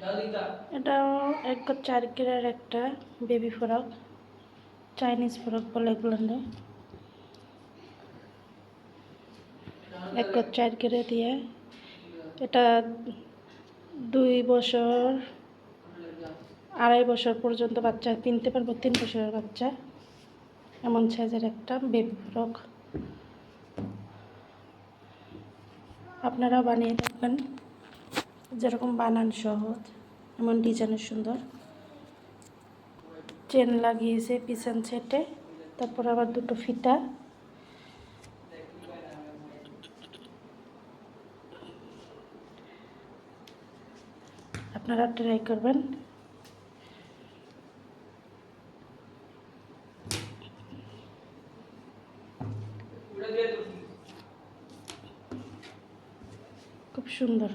এটাও 1 4 একটা baby frock, Chinese frock বলে এগুলো। 1 4 দিয়ে এটা 2 বছর 2.5 বছর পর্যন্ত বাচ্চা কিনতে পারবো। 3 বছরের বাচ্চা এমন সাইজের একটা বেবি ফ্রক। আপনারা বানিয়ে দেখবেন, যেরকম বানান সহজ, এমন ডিজাইনের সুন্দর। চেন লাগিয়েছে পিছন সেটে, তারপর আবার 2টো ফিতা। আপনারা ট্রাই করবেন। খুব সুন্দর।